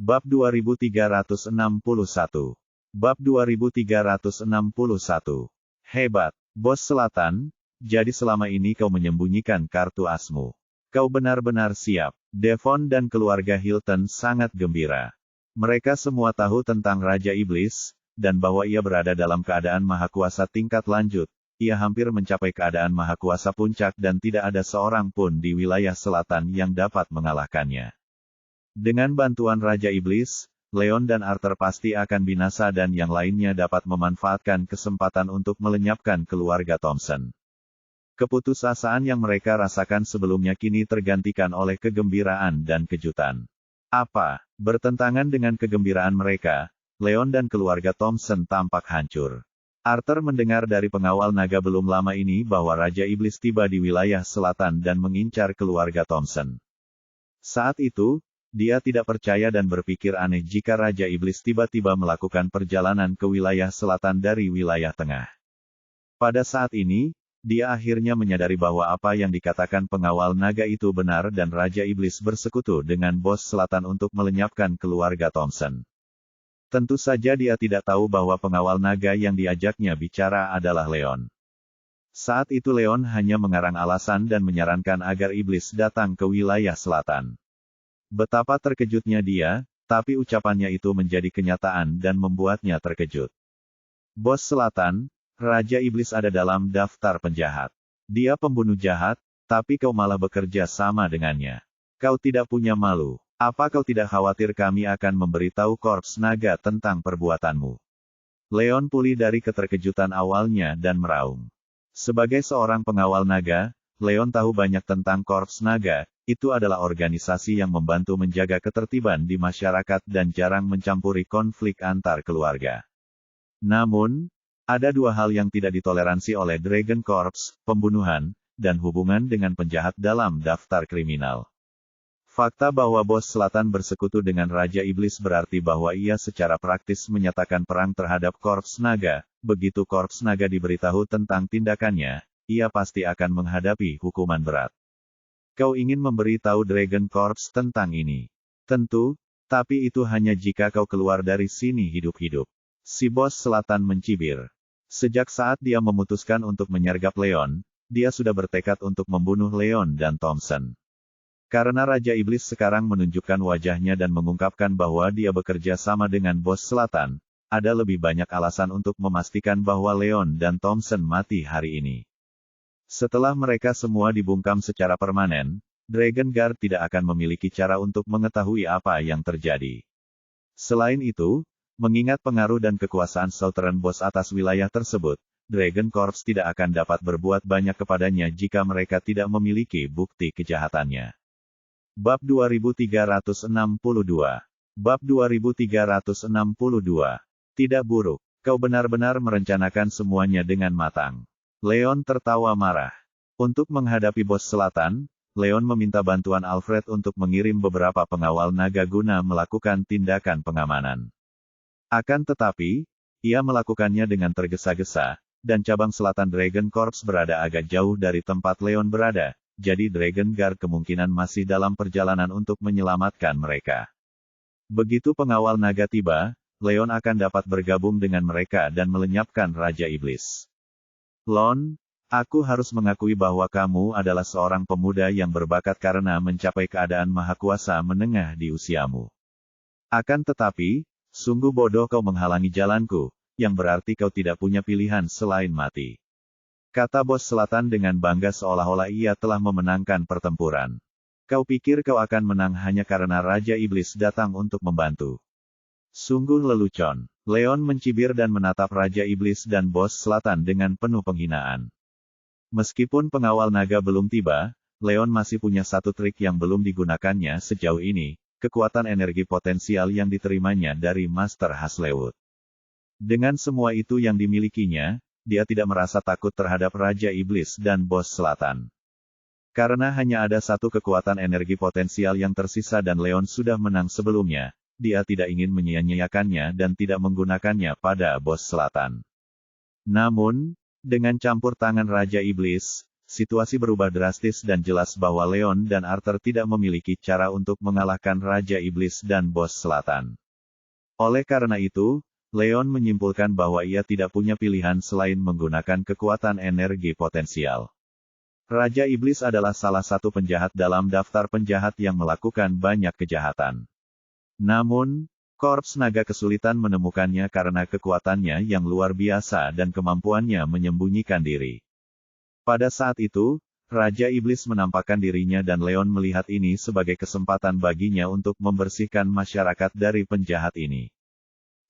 Bab 2361. Bab 2361. Hebat, Bos Selatan, jadi selama ini kau menyembunyikan kartu asmu. Kau benar-benar siap. Devon dan keluarga Hilton sangat gembira. Mereka semua tahu tentang Raja Iblis, dan bahwa ia berada dalam keadaan maha kuasa tingkat lanjut. Ia hampir mencapai keadaan maha kuasa puncak dan tidak ada seorang pun di wilayah selatan yang dapat mengalahkannya. Dengan bantuan Raja Iblis, Leon dan Arthur pasti akan binasa dan yang lainnya dapat memanfaatkan kesempatan untuk melenyapkan keluarga Thompson. Keputusasaan yang mereka rasakan sebelumnya kini tergantikan oleh kegembiraan dan kejutan. Apa? Bertentangan dengan kegembiraan mereka, Leon dan keluarga Thompson tampak hancur. Arthur mendengar dari pengawal naga belum lama ini bahwa Raja Iblis tiba di wilayah selatan dan mengincar keluarga Thompson. Saat itu, dia tidak percaya dan berpikir aneh jika Raja Iblis tiba-tiba melakukan perjalanan ke wilayah selatan dari wilayah tengah. Pada saat ini, dia akhirnya menyadari bahwa apa yang dikatakan pengawal naga itu benar dan Raja Iblis bersekutu dengan bos selatan untuk melenyapkan keluarga Thompson. Tentu saja dia tidak tahu bahwa pengawal naga yang diajaknya bicara adalah Leon. Saat itu Leon hanya mengarang alasan dan menyarankan agar iblis datang ke wilayah selatan. Betapa terkejutnya dia, tapi ucapannya itu menjadi kenyataan dan membuatnya terkejut. Bos selatan, Raja Iblis ada dalam daftar penjahat. Dia pembunuh jahat, tapi kau malah bekerja sama dengannya. Kau tidak punya malu. Apa kau tidak khawatir kami akan memberitahu Korps Naga tentang perbuatanmu? Leon pulih dari keterkejutan awalnya dan meraung. Sebagai seorang pengawal naga, Leon tahu banyak tentang Korps Naga. Itu adalah organisasi yang membantu menjaga ketertiban di masyarakat dan jarang mencampuri konflik antar keluarga. Namun, ada dua hal yang tidak ditoleransi oleh Dragon Corps, pembunuhan, dan hubungan dengan penjahat dalam daftar kriminal. Fakta bahwa bos selatan bersekutu dengan Raja Iblis berarti bahwa ia secara praktis menyatakan perang terhadap Korps Naga. Begitu Korps Naga diberitahu tentang tindakannya, ia pasti akan menghadapi hukuman berat. Kau ingin memberitahu Dragon Corps tentang ini? Tentu, tapi itu hanya jika kau keluar dari sini hidup-hidup. Si bos selatan mencibir. Sejak saat dia memutuskan untuk menyergap Leon, dia sudah bertekad untuk membunuh Leon dan Thompson. Karena Raja Iblis sekarang menunjukkan wajahnya dan mengungkapkan bahwa dia bekerja sama dengan bos selatan, ada lebih banyak alasan untuk memastikan bahwa Leon dan Thompson mati hari ini. Setelah mereka semua dibungkam secara permanen, Dragon Guard tidak akan memiliki cara untuk mengetahui apa yang terjadi. Selain itu, mengingat pengaruh dan kekuasaan Southern Boss atas wilayah tersebut, Dragon Corps tidak akan dapat berbuat banyak kepadanya jika mereka tidak memiliki bukti kejahatannya. Bab 2362. Bab 2362. Tidak buruk. Kau benar-benar merencanakan semuanya dengan matang. Leon tertawa marah. Untuk menghadapi bos selatan, Leon meminta bantuan Alfred untuk mengirim beberapa pengawal naga guna melakukan tindakan pengamanan. Akan tetapi, ia melakukannya dengan tergesa-gesa, dan cabang selatan Dragon Corps berada agak jauh dari tempat Leon berada. Jadi Dragon Guard kemungkinan masih dalam perjalanan untuk menyelamatkan mereka. Begitu pengawal naga tiba, Leon akan dapat bergabung dengan mereka dan melenyapkan Raja Iblis. Lon, aku harus mengakui bahwa kamu adalah seorang pemuda yang berbakat karena mencapai keadaan maha kuasa menengah di usiamu. Akan tetapi, sungguh bodoh kau menghalangi jalanku, yang berarti kau tidak punya pilihan selain mati. Kata bos selatan dengan bangga seolah-olah ia telah memenangkan pertempuran. Kau pikir kau akan menang hanya karena Raja Iblis datang untuk membantu. Sungguh lelucon. Leon mencibir dan menatap Raja Iblis dan bos selatan dengan penuh penghinaan. Meskipun pengawal naga belum tiba, Leon masih punya satu trik yang belum digunakannya sejauh ini, kekuatan energi potensial yang diterimanya dari Master Haslewood. Dengan semua itu yang dimilikinya, dia tidak merasa takut terhadap Raja Iblis dan bos selatan. Karena hanya ada satu kekuatan energi potensial yang tersisa dan Leon sudah menang sebelumnya, dia tidak ingin menyia-nyiakannya dan tidak menggunakannya pada bos selatan. Namun, dengan campur tangan Raja Iblis, situasi berubah drastis dan jelas bahwa Leon dan Arthur tidak memiliki cara untuk mengalahkan Raja Iblis dan Bos Selatan. Oleh karena itu, Leon menyimpulkan bahwa ia tidak punya pilihan selain menggunakan kekuatan energi potensial. Raja Iblis adalah salah satu penjahat dalam daftar penjahat yang melakukan banyak kejahatan. Namun, Korps Naga kesulitan menemukannya karena kekuatannya yang luar biasa dan kemampuannya menyembunyikan diri. Pada saat itu, Raja Iblis menampakkan dirinya dan Leon melihat ini sebagai kesempatan baginya untuk membersihkan masyarakat dari penjahat ini.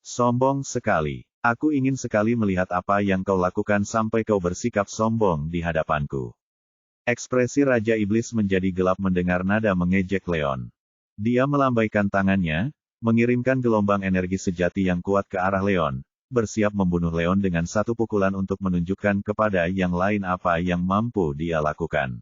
Sombong sekali. Aku ingin sekali melihat apa yang kau lakukan sampai kau bersikap sombong di hadapanku. Ekspresi Raja Iblis menjadi gelap mendengar nada mengejek Leon. Dia melambaikan tangannya, mengirimkan gelombang energi sejati yang kuat ke arah Leon, bersiap membunuh Leon dengan satu pukulan untuk menunjukkan kepada yang lain apa yang mampu dia lakukan.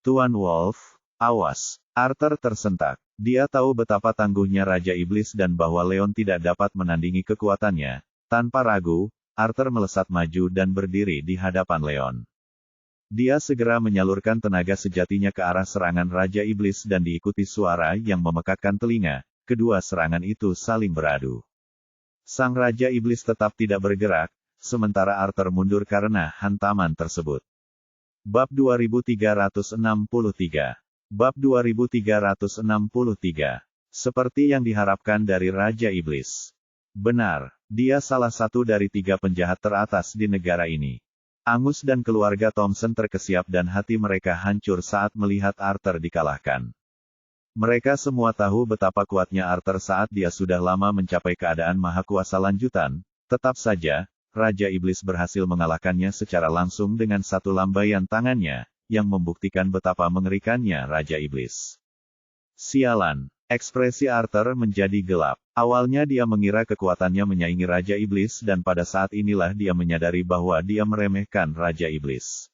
Tuan Wolf, awas! Arthur tersentak. Dia tahu betapa tangguhnya Raja Iblis dan bahwa Leon tidak dapat menandingi kekuatannya. Tanpa ragu, Arthur melesat maju dan berdiri di hadapan Leon. Dia segera menyalurkan tenaga sejatinya ke arah serangan Raja Iblis dan diikuti suara yang memekakkan telinga. Kedua serangan itu saling beradu. Sang Raja Iblis tetap tidak bergerak, sementara Arthur mundur karena hantaman tersebut. Bab 2363. Bab 2363. Seperti yang diharapkan dari Raja Iblis. Benar, dia salah satu dari 3 penjahat teratas di negara ini. Angus dan keluarga Thompson terkesiap dan hati mereka hancur saat melihat Arthur dikalahkan. Mereka semua tahu betapa kuatnya Arthur saat dia sudah lama mencapai keadaan maha kuasa lanjutan, tetap saja, Raja Iblis berhasil mengalahkannya secara langsung dengan satu lambaian tangannya, yang membuktikan betapa mengerikannya Raja Iblis. Sialan, ekspresi Arthur menjadi gelap. Awalnya dia mengira kekuatannya menyaingi Raja Iblis dan pada saat inilah dia menyadari bahwa dia meremehkan Raja Iblis.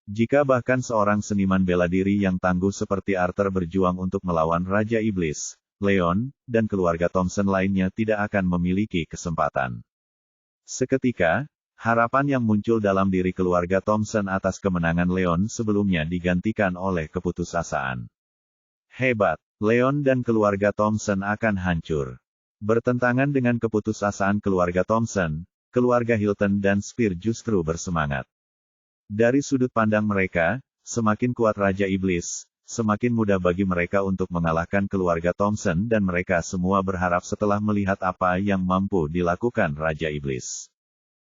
Jika bahkan seorang seniman bela diri yang tangguh seperti Arthur berjuang untuk melawan Raja Iblis, Leon, dan keluarga Thompson lainnya tidak akan memiliki kesempatan. Seketika, harapan yang muncul dalam diri keluarga Thompson atas kemenangan Leon sebelumnya digantikan oleh keputusasaan. Hebat, Leon dan keluarga Thompson akan hancur. Bertentangan dengan keputusasaan keluarga Thompson, keluarga Hilton dan Spear justru bersemangat. Dari sudut pandang mereka, semakin kuat Raja Iblis, semakin mudah bagi mereka untuk mengalahkan keluarga Thompson dan mereka semua berharap setelah melihat apa yang mampu dilakukan Raja Iblis.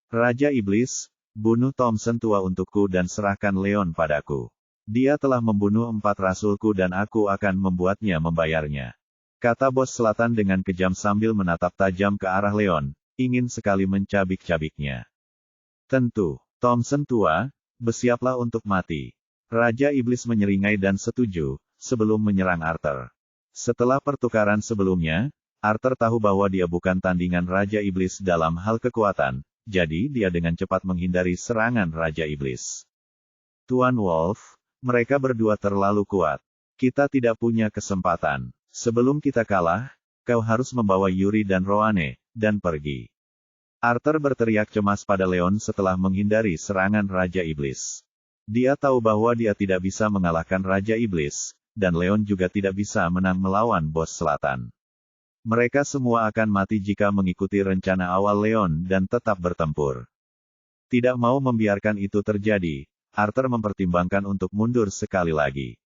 Raja Iblis, bunuh Thompson tua untukku dan serahkan Leon padaku. Dia telah membunuh 4 rasulku dan aku akan membuatnya membayarnya. Kata Bos Selatan dengan kejam sambil menatap tajam ke arah Leon, ingin sekali mencabik-cabiknya. Tentu, Thompson tua, bersiaplah untuk mati. Raja Iblis menyeringai dan setuju, sebelum menyerang Arthur. Setelah pertukaran sebelumnya, Arthur tahu bahwa dia bukan tandingan Raja Iblis dalam hal kekuatan, jadi dia dengan cepat menghindari serangan Raja Iblis. Tuan Wolf, mereka berdua terlalu kuat. Kita tidak punya kesempatan. Sebelum kita kalah, kau harus membawa Yuri dan Roane, dan pergi. Arthur berteriak cemas pada Leon setelah menghindari serangan Raja Iblis. Dia tahu bahwa dia tidak bisa mengalahkan Raja Iblis, dan Leon juga tidak bisa menang melawan Bos Selatan. Mereka semua akan mati jika mengikuti rencana awal Leon dan tetap bertempur. Tidak mau membiarkan itu terjadi, Arthur mempertimbangkan untuk mundur sekali lagi.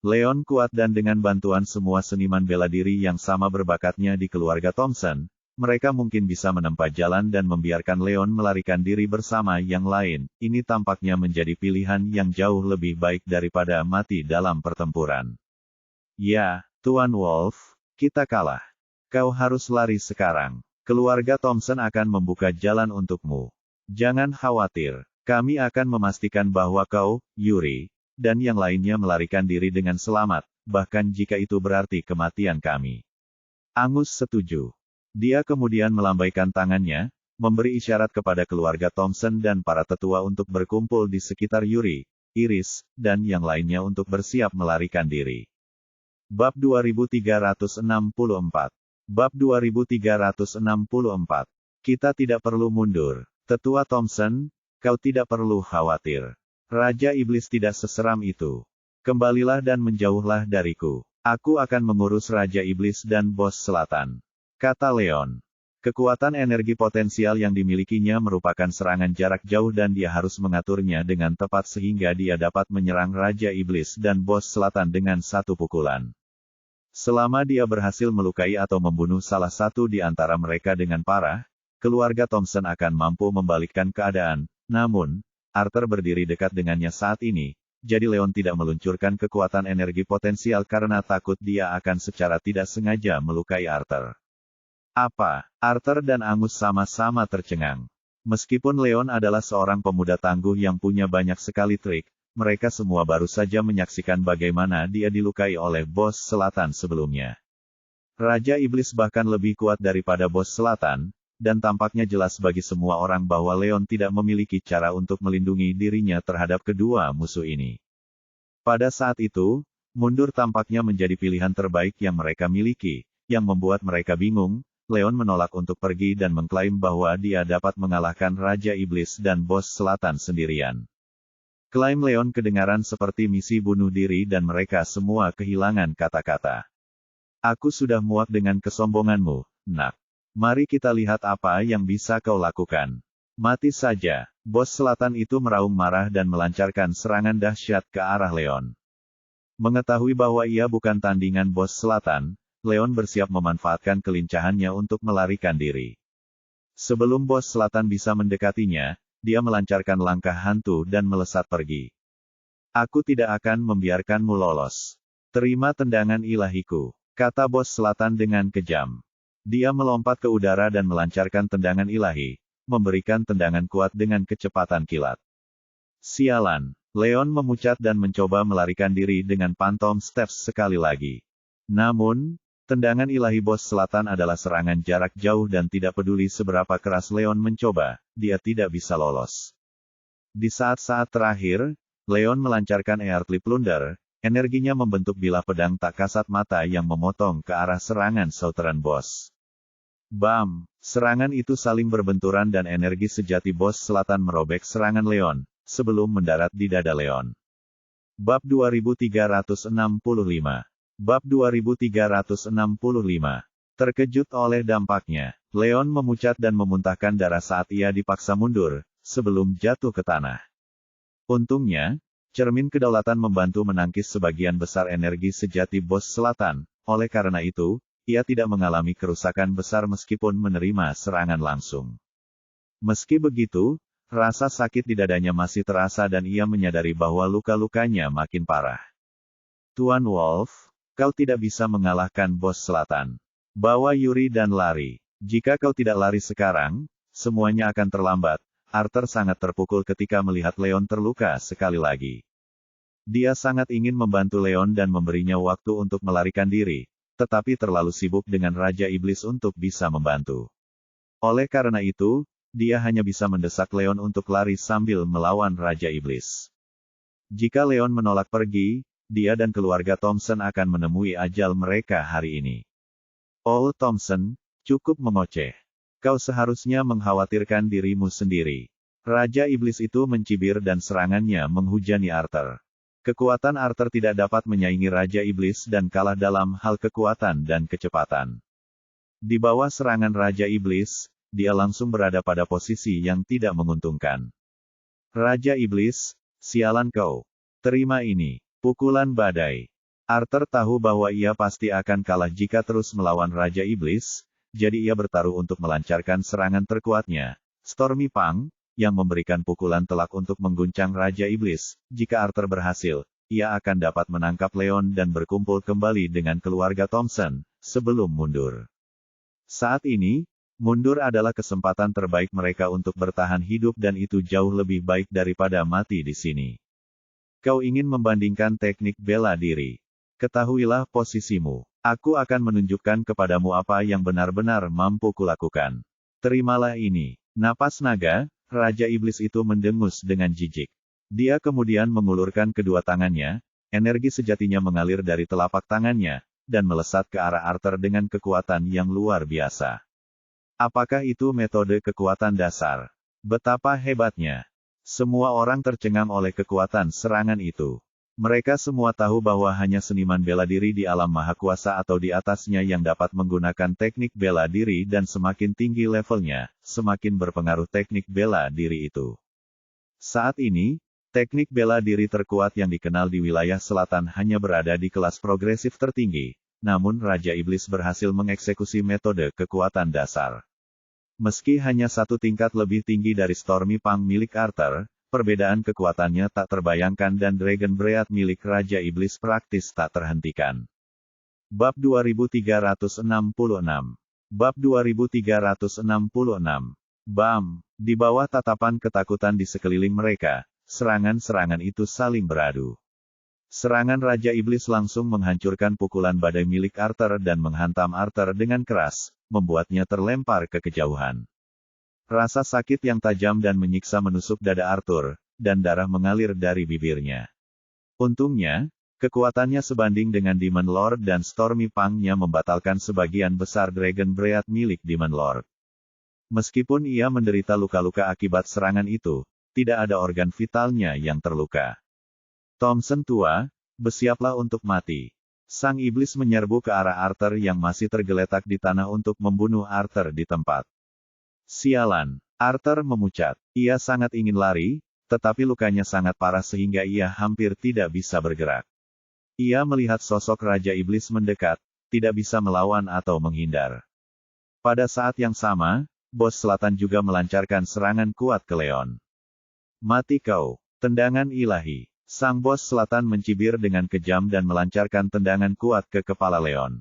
Leon kuat dan dengan bantuan semua seniman bela diri yang sama berbakatnya di keluarga Thompson, mereka mungkin bisa menempa jalan dan membiarkan Leon melarikan diri bersama yang lain. Ini tampaknya menjadi pilihan yang jauh lebih baik daripada mati dalam pertempuran. Ya, Tuan Wolf, kita kalah. Kau harus lari sekarang. Keluarga Thompson akan membuka jalan untukmu. Jangan khawatir, kami akan memastikan bahwa kau, Yuri, dan yang lainnya melarikan diri dengan selamat, bahkan jika itu berarti kematian kami. Angus setuju. Dia kemudian melambaikan tangannya, memberi isyarat kepada keluarga Thompson dan para tetua untuk berkumpul di sekitar Yuri, Iris, dan yang lainnya untuk bersiap melarikan diri. Bab 2364. Bab 2364. Kita tidak perlu mundur. Tetua Thompson, kau tidak perlu khawatir. Raja Iblis tidak seseram itu. Kembalilah dan menjauhlah dariku. Aku akan mengurus Raja Iblis dan Bos Selatan, kata Leon. Kekuatan energi potensial yang dimilikinya merupakan serangan jarak jauh dan dia harus mengaturnya dengan tepat sehingga dia dapat menyerang Raja Iblis dan Bos Selatan dengan satu pukulan. Selama dia berhasil melukai atau membunuh salah satu di antara mereka dengan parah, keluarga Thompson akan mampu membalikkan keadaan. Namun, Arthur berdiri dekat dengannya saat ini, jadi Leon tidak meluncurkan kekuatan energi potensial karena takut dia akan secara tidak sengaja melukai Arthur. Apa? Arthur dan Angus sama-sama tercengang. Meskipun Leon adalah seorang pemuda tangguh yang punya banyak sekali trik, mereka semua baru saja menyaksikan bagaimana dia dilukai oleh Bos Selatan sebelumnya. Raja Iblis bahkan lebih kuat daripada Bos Selatan, dan tampaknya jelas bagi semua orang bahwa Leon tidak memiliki cara untuk melindungi dirinya terhadap kedua musuh ini. Pada saat itu, mundur tampaknya menjadi pilihan terbaik yang mereka miliki, yang membuat mereka bingung. Leon menolak untuk pergi dan mengklaim bahwa dia dapat mengalahkan Raja Iblis dan Bos Selatan sendirian. Klaim Leon kedengaran seperti misi bunuh diri dan mereka semua kehilangan kata-kata. Aku sudah muak dengan kesombonganmu, nak. Mari kita lihat apa yang bisa kau lakukan. Mati saja. Bos Selatan itu meraung marah dan melancarkan serangan dahsyat ke arah Leon. Mengetahui bahwa ia bukan tandingan Bos Selatan, Leon bersiap memanfaatkan kelincahannya untuk melarikan diri. Sebelum Bos Selatan bisa mendekatinya, dia melancarkan langkah hantu dan melesat pergi. Aku tidak akan membiarkanmu lolos. Terima tendangan ilahiku, kata Bos Selatan dengan kejam. Dia melompat ke udara dan melancarkan tendangan ilahi, memberikan tendangan kuat dengan kecepatan kilat. Sialan, Leon memucat dan mencoba melarikan diri dengan Phantom Steps sekali lagi. Namun, tendangan ilahi Bos Selatan adalah serangan jarak jauh dan tidak peduli seberapa keras Leon mencoba, dia tidak bisa lolos. Di saat-saat terakhir, Leon melancarkan Earthly Plunder, energinya membentuk bilah pedang tak kasat mata yang memotong ke arah serangan Southern Boss. Bam! Serangan itu saling berbenturan dan energi sejati Bos Selatan merobek serangan Leon, sebelum mendarat di dada Leon. Bab 2365. Bab 2365. Terkejut oleh dampaknya, Leon memucat dan memuntahkan darah saat ia dipaksa mundur, sebelum jatuh ke tanah. Untungnya, cermin kedaulatan membantu menangkis sebagian besar energi sejati Bos Selatan, oleh karena itu, ia tidak mengalami kerusakan besar meskipun menerima serangan langsung. Meski begitu, rasa sakit di dadanya masih terasa dan ia menyadari bahwa luka-lukanya makin parah. Tuan Wolf, kau tidak bisa mengalahkan Bos Selatan. Bawa Yuri dan lari. Jika kau tidak lari sekarang, semuanya akan terlambat. Arthur sangat terpukul ketika melihat Leon terluka sekali lagi. Dia sangat ingin membantu Leon dan memberinya waktu untuk melarikan diri, tetapi terlalu sibuk dengan Raja Iblis untuk bisa membantu. Oleh karena itu, dia hanya bisa mendesak Leon untuk lari sambil melawan Raja Iblis. Jika Leon menolak pergi, dia dan keluarga Thompson akan menemui ajal mereka hari ini. Oh Thompson, cukup mengoceh. Kau seharusnya mengkhawatirkan dirimu sendiri. Raja Iblis itu mencibir dan serangannya menghujani Arthur. Kekuatan Arthur tidak dapat menyaingi Raja Iblis dan kalah dalam hal kekuatan dan kecepatan. Di bawah serangan Raja Iblis, dia langsung berada pada posisi yang tidak menguntungkan. Raja Iblis, sialan kau. Terima ini, pukulan badai. Arthur tahu bahwa ia pasti akan kalah jika terus melawan Raja Iblis, jadi ia bertaruh untuk melancarkan serangan terkuatnya, Stormy Pang, yang memberikan pukulan telak untuk mengguncang Raja Iblis. Jika Arthur berhasil, ia akan dapat menangkap Leon dan berkumpul kembali dengan keluarga Thompson, sebelum mundur. Saat ini, mundur adalah kesempatan terbaik mereka untuk bertahan hidup dan itu jauh lebih baik daripada mati di sini. Kau ingin membandingkan teknik bela diri. Ketahuilah posisimu. Aku akan menunjukkan kepadamu apa yang benar-benar mampu kulakukan. Terimalah ini. Napas naga, Raja Iblis itu mendengus dengan jijik. Dia kemudian mengulurkan kedua tangannya, energi sejatinya mengalir dari telapak tangannya, dan melesat ke arah Arthur dengan kekuatan yang luar biasa. Apakah itu metode kekuatan dasar? Betapa hebatnya! Semua orang tercengang oleh kekuatan serangan itu. Mereka semua tahu bahwa hanya seniman bela diri di alam maha kuasa atau di atasnya yang dapat menggunakan teknik bela diri dan semakin tinggi levelnya, semakin berpengaruh teknik bela diri itu. Saat ini, teknik bela diri terkuat yang dikenal di wilayah selatan hanya berada di kelas progresif tertinggi, namun Raja Iblis berhasil mengeksekusi metode kekuatan dasar. Meski hanya satu tingkat lebih tinggi dari Stormy Pang milik Arthur, perbedaan kekuatannya tak terbayangkan dan Dragon Breath milik Raja Iblis praktis tak terhentikan. Bab 2366. Bab 2366. Bam! Di bawah tatapan ketakutan di sekeliling mereka, serangan-serangan itu saling beradu. Serangan Raja Iblis langsung menghancurkan pukulan badai milik Arthur dan menghantam Arthur dengan keras, membuatnya terlempar ke kejauhan. Rasa sakit yang tajam dan menyiksa menusuk dada Arthur, dan darah mengalir dari bibirnya. Untungnya, kekuatannya sebanding dengan Demon Lord dan Stormy Pang-nya membatalkan sebagian besar Dragon Breath milik Demon Lord. Meskipun ia menderita luka-luka akibat serangan itu, tidak ada organ vitalnya yang terluka. Thompson tua, bersiaplah untuk mati. Sang iblis menyerbu ke arah Arthur yang masih tergeletak di tanah untuk membunuh Arthur di tempat. Sialan, Arthur memucat. Ia sangat ingin lari, tetapi lukanya sangat parah sehingga ia hampir tidak bisa bergerak. Ia melihat sosok Raja Iblis mendekat, tidak bisa melawan atau menghindar. Pada saat yang sama, Bos Selatan juga melancarkan serangan kuat ke Leon. Mati kau, tendangan ilahi. Sang Bos Selatan mencibir dengan kejam dan melancarkan tendangan kuat ke kepala Leon.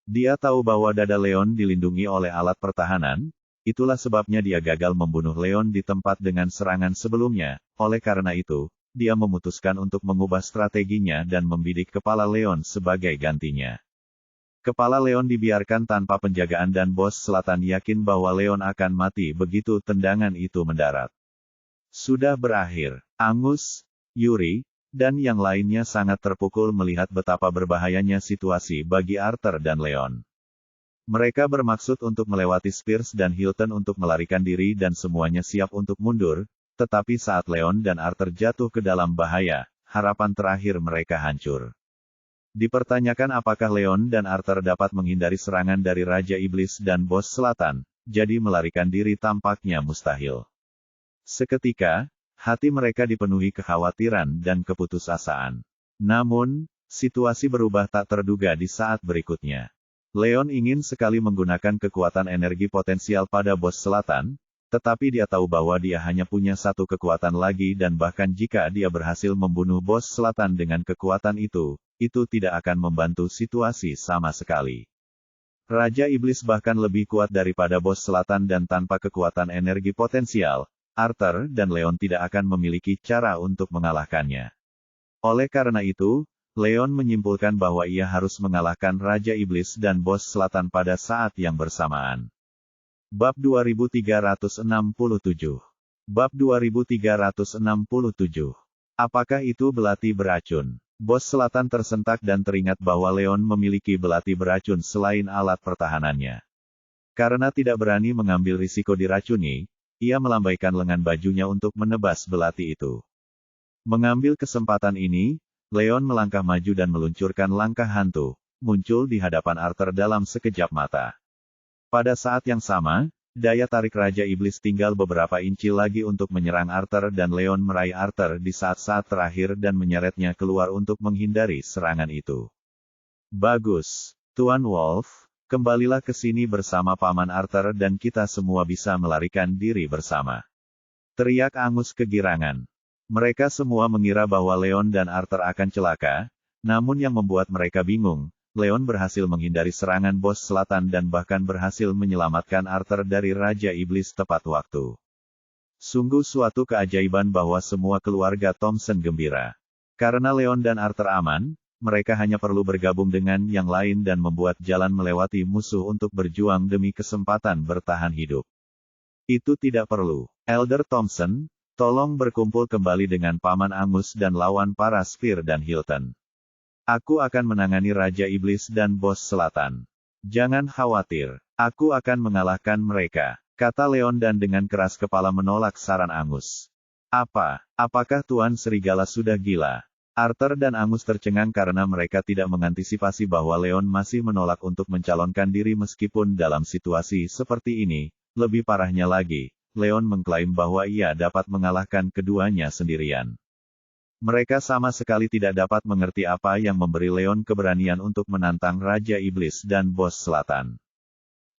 Dia tahu bahwa dada Leon dilindungi oleh alat pertahanan, itulah sebabnya dia gagal membunuh Leon di tempat dengan serangan sebelumnya, oleh karena itu, dia memutuskan untuk mengubah strateginya dan membidik kepala Leon sebagai gantinya. Kepala Leon dibiarkan tanpa penjagaan dan Bos Selatan yakin bahwa Leon akan mati begitu tendangan itu mendarat. Sudah berakhir. Angus, Yuri, dan yang lainnya sangat terpukul melihat betapa berbahayanya situasi bagi Arthur dan Leon. Mereka bermaksud untuk melewati Spears dan Hilton untuk melarikan diri dan semuanya siap untuk mundur, tetapi saat Leon dan Arthur jatuh ke dalam bahaya, harapan terakhir mereka hancur. Dipertanyakan apakah Leon dan Arthur dapat menghindari serangan dari Raja Iblis dan Bos Selatan, jadi melarikan diri tampaknya mustahil. Seketika, hati mereka dipenuhi kekhawatiran dan keputusasaan. Namun, situasi berubah tak terduga di saat berikutnya. Leon ingin sekali menggunakan kekuatan energi potensial pada Bos Selatan, tetapi dia tahu bahwa dia hanya punya satu kekuatan lagi dan bahkan jika dia berhasil membunuh Bos Selatan dengan kekuatan itu tidak akan membantu situasi sama sekali. Raja Iblis bahkan lebih kuat daripada Bos Selatan dan tanpa kekuatan energi potensial, Arthur dan Leon tidak akan memiliki cara untuk mengalahkannya. Oleh karena itu, Leon menyimpulkan bahwa ia harus mengalahkan Raja Iblis dan Bos Selatan pada saat yang bersamaan. Bab 2367. Bab 2367. Apakah itu belati beracun? Bos Selatan tersentak dan teringat bahwa Leon memiliki belati beracun selain alat pertahanannya. Karena tidak berani mengambil risiko diracuni, ia melambaikan lengan bajunya untuk menebas belati itu. Mengambil kesempatan ini, Leon melangkah maju dan meluncurkan langkah hantu, muncul di hadapan Arthur dalam sekejap mata. Pada saat yang sama, daya tarik Raja Iblis tinggal beberapa inci lagi untuk menyerang Arthur dan Leon meraih Arthur di saat-saat terakhir dan menyeretnya keluar untuk menghindari serangan itu. Bagus, Tuan Wolf, kembalilah ke sini bersama Paman Arthur dan kita semua bisa melarikan diri bersama. Teriak Angus kegirangan. Mereka semua mengira bahwa Leon dan Arthur akan celaka, namun yang membuat mereka bingung, Leon berhasil menghindari serangan Bos Selatan dan bahkan berhasil menyelamatkan Arthur dari Raja Iblis tepat waktu. Sungguh suatu keajaiban bahwa semua keluarga Thompson gembira. Karena Leon dan Arthur aman, mereka hanya perlu bergabung dengan yang lain dan membuat jalan melewati musuh untuk berjuang demi kesempatan bertahan hidup. Itu tidak perlu. Elder Thompson, tolong berkumpul kembali dengan Paman Angus dan lawan para Spear dan Hilton. Aku akan menangani Raja Iblis dan Bos Selatan. Jangan khawatir, aku akan mengalahkan mereka, kata Leon dan dengan keras kepala menolak saran Angus. Apakah Tuan Serigala sudah gila? Arthur dan Angus tercengang karena mereka tidak mengantisipasi bahwa Leon masih menolak untuk mencalonkan diri meskipun dalam situasi seperti ini. Lebih parahnya lagi, Leon mengklaim bahwa ia dapat mengalahkan keduanya sendirian. Mereka sama sekali tidak dapat mengerti apa yang memberi Leon keberanian untuk menantang Raja Iblis dan Bos Selatan.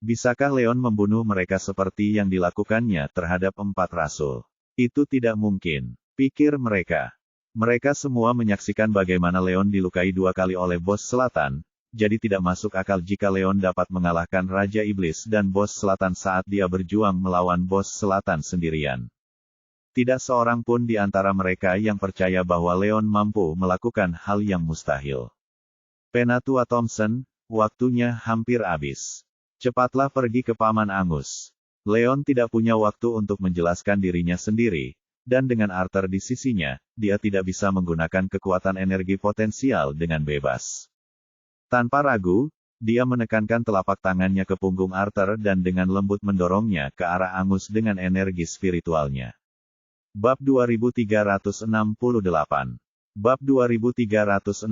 Bisakah Leon membunuh mereka seperti yang dilakukannya terhadap 4 rasul? Itu tidak mungkin, pikir mereka. Mereka semua menyaksikan bagaimana Leon dilukai 2 kali oleh Bos Selatan, jadi tidak masuk akal jika Leon dapat mengalahkan Raja Iblis dan Bos Selatan saat dia berjuang melawan Bos Selatan sendirian. Tidak seorang pun di antara mereka yang percaya bahwa Leon mampu melakukan hal yang mustahil. Penatua Thompson, waktunya hampir habis. Cepatlah pergi ke Paman Angus. Leon tidak punya waktu untuk menjelaskan dirinya sendiri, dan dengan Arthur di sisinya, dia tidak bisa menggunakan kekuatan energi potensial dengan bebas. Tanpa ragu, dia menekankan telapak tangannya ke punggung Arthur dan dengan lembut mendorongnya ke arah Angus dengan energi spiritualnya. Bab 2368. Bab 2368.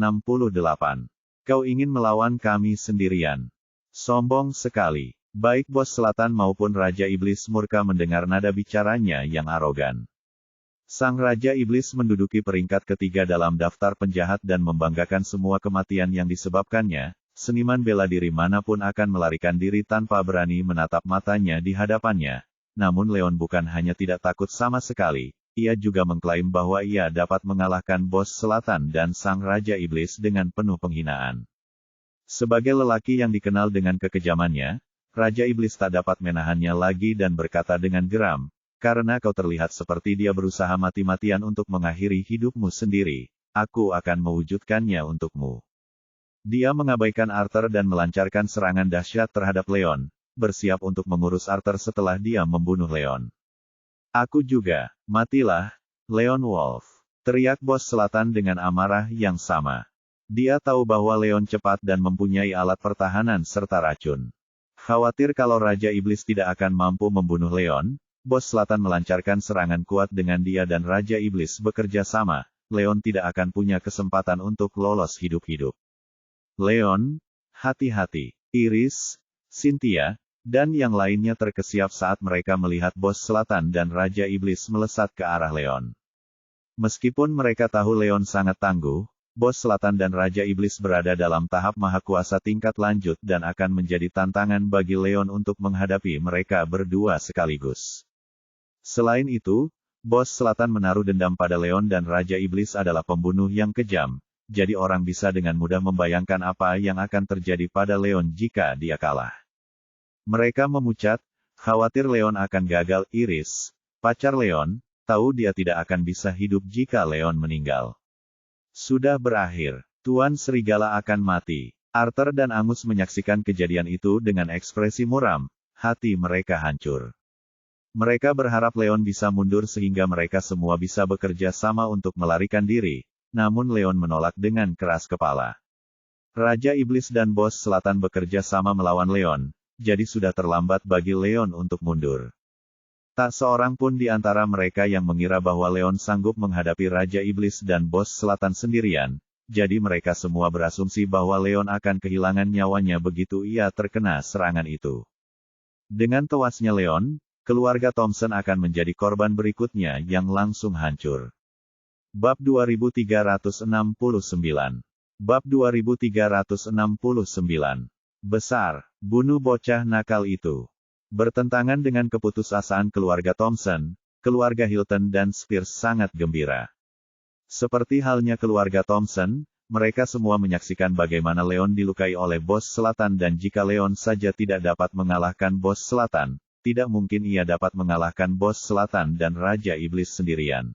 Kau ingin melawan kami sendirian. Sombong sekali. Baik Bos Selatan maupun Raja Iblis murka mendengar nada bicaranya yang arogan. Sang Raja Iblis menduduki peringkat ketiga dalam daftar penjahat dan membanggakan semua kematian yang disebabkannya. Seniman bela diri manapun akan melarikan diri tanpa berani menatap matanya di hadapannya. Namun Leon bukan hanya tidak takut sama sekali, ia juga mengklaim bahwa ia dapat mengalahkan Bos Selatan dan Sang Raja Iblis dengan penuh penghinaan. Sebagai lelaki yang dikenal dengan kekejamannya, Raja Iblis tak dapat menahannya lagi dan berkata dengan geram, "Karena kau terlihat seperti dia berusaha mati-matian untuk mengakhiri hidupmu sendiri, aku akan mewujudkannya untukmu." Dia mengabaikan Arthur dan melancarkan serangan dahsyat terhadap Leon, bersiap untuk mengurus Arthur setelah dia membunuh Leon. "Aku juga, matilah, Leon Wolf!" teriak Bos Selatan dengan amarah yang sama. Dia tahu bahwa Leon cepat dan mempunyai alat pertahanan serta racun. Khawatir kalau Raja Iblis tidak akan mampu membunuh Leon, Bos Selatan melancarkan serangan kuat dengan dia dan Raja Iblis bekerja sama. Leon tidak akan punya kesempatan untuk lolos hidup-hidup. Leon, hati-hati. Iris, Cynthia, dan yang lainnya terkesiap saat mereka melihat Bos Selatan dan Raja Iblis melesat ke arah Leon. Meskipun mereka tahu Leon sangat tangguh, Bos Selatan dan Raja Iblis berada dalam tahap mahakuasa tingkat lanjut dan akan menjadi tantangan bagi Leon untuk menghadapi mereka berdua sekaligus. Selain itu, Bos Selatan menaruh dendam pada Leon dan Raja Iblis adalah pembunuh yang kejam, jadi orang bisa dengan mudah membayangkan apa yang akan terjadi pada Leon jika dia kalah. Mereka memucat, khawatir Leon akan gagal. Iris, pacar Leon, tahu dia tidak akan bisa hidup jika Leon meninggal. Sudah berakhir. Tuan Serigala akan mati. Arthur dan Angus menyaksikan kejadian itu dengan ekspresi muram. Hati mereka hancur. Mereka berharap Leon bisa mundur sehingga mereka semua bisa bekerja sama untuk melarikan diri. Namun Leon menolak dengan keras kepala. Raja Iblis dan Bos Selatan bekerja sama melawan Leon, jadi sudah terlambat bagi Leon untuk mundur. Tak seorang pun di antara mereka yang mengira bahwa Leon sanggup menghadapi Raja Iblis dan Bos Selatan sendirian, jadi mereka semua berasumsi bahwa Leon akan kehilangan nyawanya begitu ia terkena serangan itu. Dengan tewasnya Leon, keluarga Thompson akan menjadi korban berikutnya yang langsung hancur. Bab 2369. Bab 2369. Besar, bunuh bocah nakal itu. Bertentangan dengan keputusasaan keluarga Thompson, keluarga Hilton dan Spears sangat gembira. Seperti halnya keluarga Thompson, mereka semua menyaksikan bagaimana Leon dilukai oleh Bos Selatan dan jika Leon saja tidak dapat mengalahkan Bos Selatan, tidak mungkin ia dapat mengalahkan Bos Selatan dan Raja Iblis sendirian.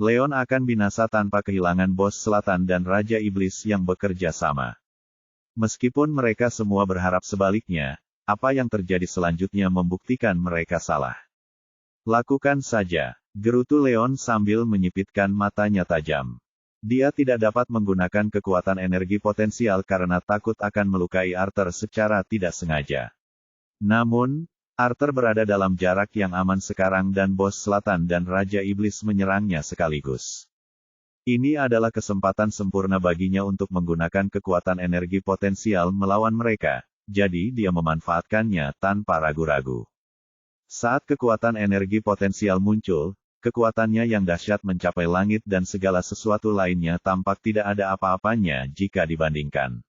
Leon akan binasa tanpa kehilangan Bos Selatan dan Raja Iblis yang bekerja sama. Meskipun mereka semua berharap sebaliknya, apa yang terjadi selanjutnya membuktikan mereka salah. Lakukan saja, gerutu Leon sambil menyipitkan matanya tajam. Dia tidak dapat menggunakan kekuatan energi potensial karena takut akan melukai Arthur secara tidak sengaja. Namun, Arthur berada dalam jarak yang aman sekarang dan bos selatan dan Raja Iblis menyerangnya sekaligus. Ini adalah kesempatan sempurna baginya untuk menggunakan kekuatan energi potensial melawan mereka, jadi dia memanfaatkannya tanpa ragu-ragu. Saat kekuatan energi potensial muncul, kekuatannya yang dahsyat mencapai langit dan segala sesuatu lainnya tampak tidak ada apa-apanya jika dibandingkan.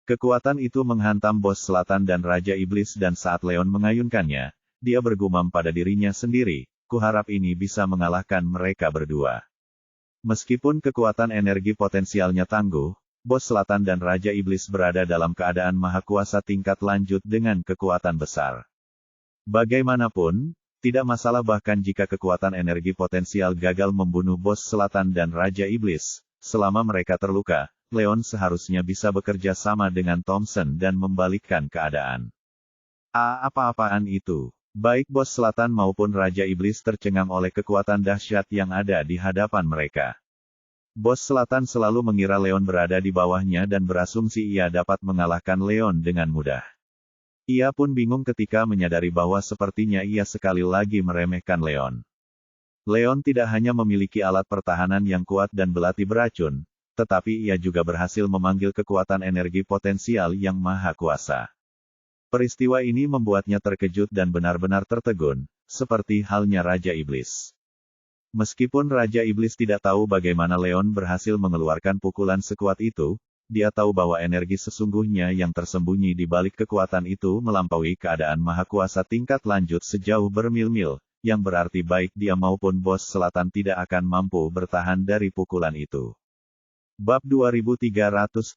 Kekuatan itu menghantam bos selatan dan Raja Iblis dan saat Leon mengayunkannya, dia bergumam pada dirinya sendiri, kuharap ini bisa mengalahkan mereka berdua. Meskipun kekuatan energi potensialnya tangguh, bos selatan dan Raja Iblis berada dalam keadaan maha kuasa tingkat lanjut dengan kekuatan besar. Bagaimanapun, tidak masalah bahkan jika kekuatan energi potensial gagal membunuh bos selatan dan Raja Iblis, selama mereka terluka, Leon seharusnya bisa bekerja sama dengan Thompson dan membalikkan keadaan. Apa-apaan itu? Baik bos selatan maupun Raja Iblis tercengang oleh kekuatan dahsyat yang ada di hadapan mereka. Bos selatan selalu mengira Leon berada di bawahnya dan berasumsi ia dapat mengalahkan Leon dengan mudah. Ia pun bingung ketika menyadari bahwa sepertinya ia sekali lagi meremehkan Leon. Leon tidak hanya memiliki alat pertahanan yang kuat dan belati beracun, tetapi ia juga berhasil memanggil kekuatan energi potensial yang maha kuasa. Peristiwa ini membuatnya terkejut dan benar-benar tertegun, seperti halnya Raja Iblis. Meskipun Raja Iblis tidak tahu bagaimana Leon berhasil mengeluarkan pukulan sekuat itu, dia tahu bahwa energi sesungguhnya yang tersembunyi di balik kekuatan itu melampaui keadaan maha kuasa tingkat lanjut sejauh bermil-mil, yang berarti baik dia maupun bos selatan tidak akan mampu bertahan dari pukulan itu. Bab 2370.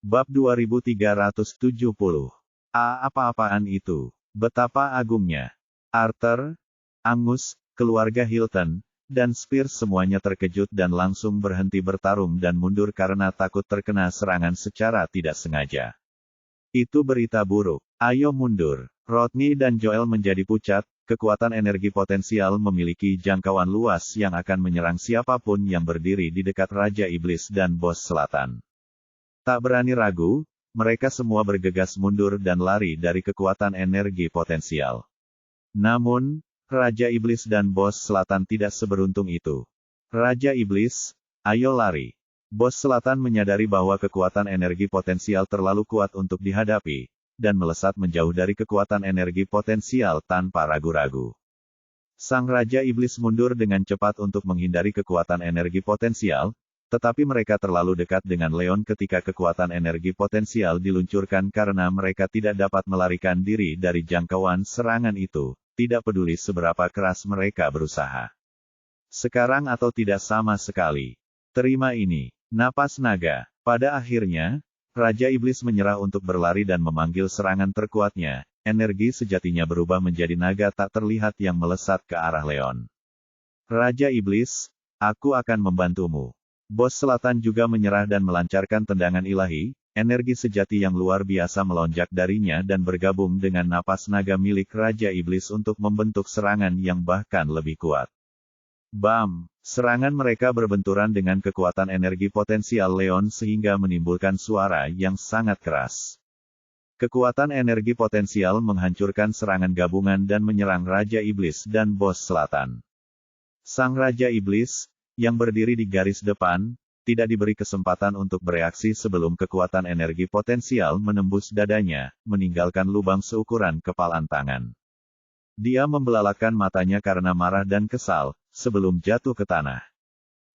Bab 2370. Apa-apaan itu? Betapa agungnya. Arthur, Angus, keluarga Hilton, dan Spears semuanya terkejut dan langsung berhenti bertarung dan mundur karena takut terkena serangan secara tidak sengaja. Itu berita buruk. Ayo mundur. Rodney dan Joel menjadi pucat, kekuatan energi potensial memiliki jangkauan luas yang akan menyerang siapapun yang berdiri di dekat Raja Iblis dan bos selatan. Tak berani ragu, mereka semua bergegas mundur dan lari dari kekuatan energi potensial. Namun, Raja Iblis dan bos selatan tidak seberuntung itu. Raja Iblis, ayo lari. Bos selatan menyadari bahwa kekuatan energi potensial terlalu kuat untuk dihadapi, dan melesat menjauh dari kekuatan energi potensial tanpa ragu-ragu. Sang Raja Iblis mundur dengan cepat untuk menghindari kekuatan energi potensial, tetapi mereka terlalu dekat dengan Leon ketika kekuatan energi potensial diluncurkan karena mereka tidak dapat melarikan diri dari jangkauan serangan itu. Tidak peduli seberapa keras mereka berusaha. Sekarang atau tidak sama sekali. Terima ini. Napas naga. Pada akhirnya, Raja Iblis menyerah untuk berlari dan memanggil serangan terkuatnya. Energi sejatinya berubah menjadi naga tak terlihat yang melesat ke arah Leon. Raja Iblis, aku akan membantumu. Bos selatan juga menyerah dan melancarkan tendangan ilahi. Energi sejati yang luar biasa melonjak darinya dan bergabung dengan napas naga milik Raja Iblis untuk membentuk serangan yang bahkan lebih kuat. Bam! Serangan mereka berbenturan dengan kekuatan energi potensial Leon sehingga menimbulkan suara yang sangat keras. Kekuatan energi potensial menghancurkan serangan gabungan dan menyerang Raja Iblis dan bos selatan. Sang Raja Iblis, yang berdiri di garis depan, tidak diberi kesempatan untuk bereaksi sebelum kekuatan energi potensial menembus dadanya, meninggalkan lubang seukuran kepalan tangan. Dia membelalakan matanya karena marah dan kesal, sebelum jatuh ke tanah.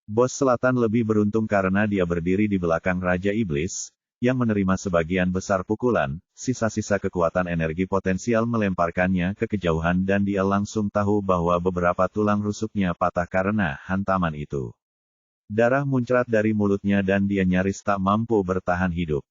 Bos selatan lebih beruntung karena dia berdiri di belakang Raja Iblis, yang menerima sebagian besar pukulan, sisa-sisa kekuatan energi potensial melemparkannya ke kejauhan dan dia langsung tahu bahwa beberapa tulang rusuknya patah karena hantaman itu. Darah muncrat dari mulutnya dan dia nyaris tak mampu bertahan hidup.